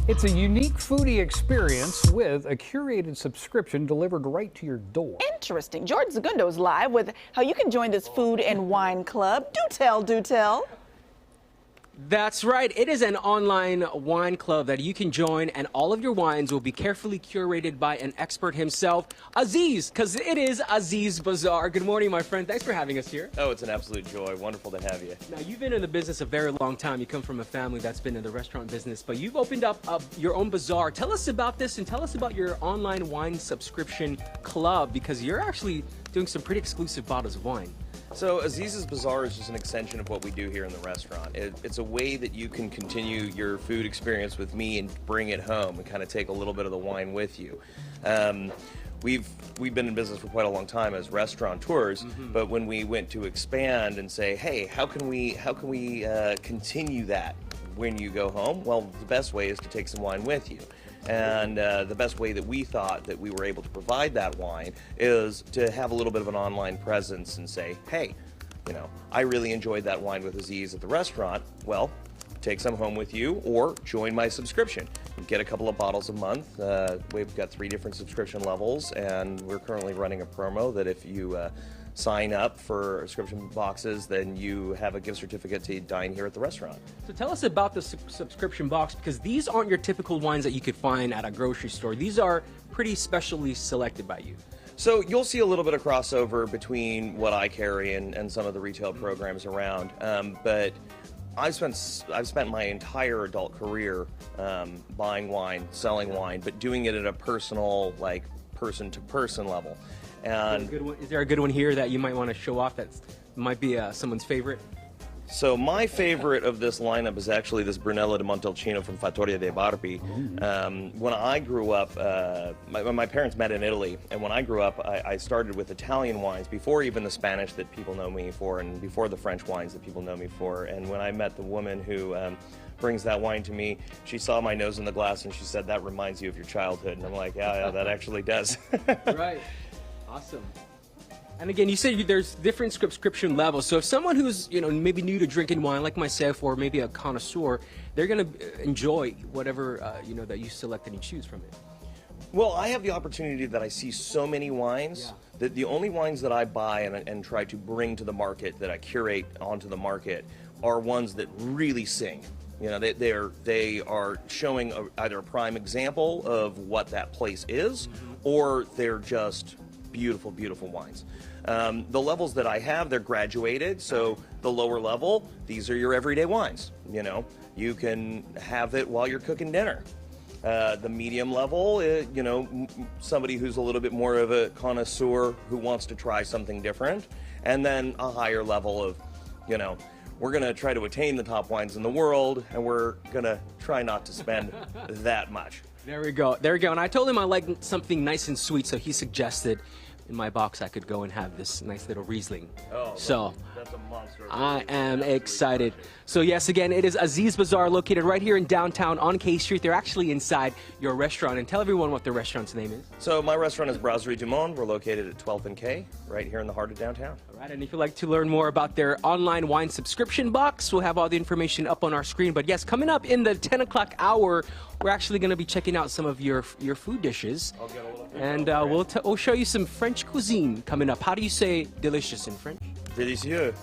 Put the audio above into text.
It's a unique foodie experience with a curated subscription delivered right to your door. Interesting. George Segundo is live with how you can join this food and wine club. Do tell, do tell. That's right. It is an online wine club that you can join, and all of your wines will be carefully curated by an expert himself, Aziz, because it is Aziz Bazaar. Good morning, my friend. Thanks for having us here. Oh, it's an absolute joy. Wonderful to have you. Now, you've been in the business a very long time. You come from a family that's been in the restaurant business, but you've opened up your own bazaar. Tell us about this and tell us about your online wine subscription club, because you're actually doing some pretty exclusive bottles of wine. So Aziz's Bazaar is just an extension of what we do here in the restaurant. It's a way that you can continue your food experience with me and bring it home and kind of take a little bit of the wine with you. We've been in business for quite a long time as restaurateurs, but when we went to expand and say, hey, how can we continue that when you go home? Well, the best way is to take some wine with you. And the best way that we thought that we were able to provide that wine is to have a little bit of an online presence and say, hey, you know, I really enjoyed that wine with Aziz at the restaurant. Well, take some home with you or join my subscription. You get a couple of bottles a month. We've got 3 different subscription levels, and we're currently running a promo that if you sign up for subscription boxes, then you have a gift certificate to dine here at the restaurant. So tell us about the subscription box, because these aren't your typical wines that you could find at a grocery store. These are pretty specially selected by you. So you'll see a little bit of crossover between what I carry and some of the retail programs around, but I've spent my entire adult career buying wine, selling wine, but doing it at a personal, like person-to-person level. And is there a good one here that you might want to show off that might be someone's favorite? So my favorite of this lineup is actually this Brunello di Montalcino from Fattoria dei Barbi. When I grew up, my parents met in Italy, and when I grew up, I started with Italian wines before even the Spanish that people know me for, and before the French wines that people know me for. And when I met the woman who brings that wine to me, she saw my nose in the glass and she said, "That reminds you of your childhood." And I'm like, yeah, that actually does. Right. Awesome. And again, you said there's different subscription levels. So if someone who's, you know, maybe new to drinking wine like myself, or maybe a connoisseur, they're going to enjoy whatever, you know, that you select and you choose from it. Well, I have the opportunity that I see so many wines that the only wines that I buy and try to bring to the market, that I curate onto the market, are ones that really sing. You know, they are showing either a prime example of what that place is, or they're just beautiful, beautiful wines. The levels that I have, they're graduated, so the lower level, these are your everyday wines. You know, you can have it while you're cooking dinner. The medium level, you know, somebody who's a little bit more of a connoisseur who wants to try something different. And then a higher level of, you know, we're going to try to attain the top wines in the world, and we're going to try not to spend that much. There we go. There we go. And I told him I liked something nice and sweet, so he suggested in my box I could go and have this nice little Riesling. Oh, so that's a monster. I am excited. So yes, again, it is Aziz Bazaar, located right here in downtown on K Street. They're actually inside your restaurant. And tell everyone what the restaurant's name is. So my restaurant is Brasserie du Monde. We're located at 12th and K, right here in the heart of downtown. All right, and if you'd like to learn more about their online wine subscription box, we'll have all the information up on our screen. But yes, coming up in the 10 o'clock hour, we're actually going to be checking out some of your food dishes. I'll get a little and we'll show you some French cuisine coming up. How do you say delicious in French? Délicieux.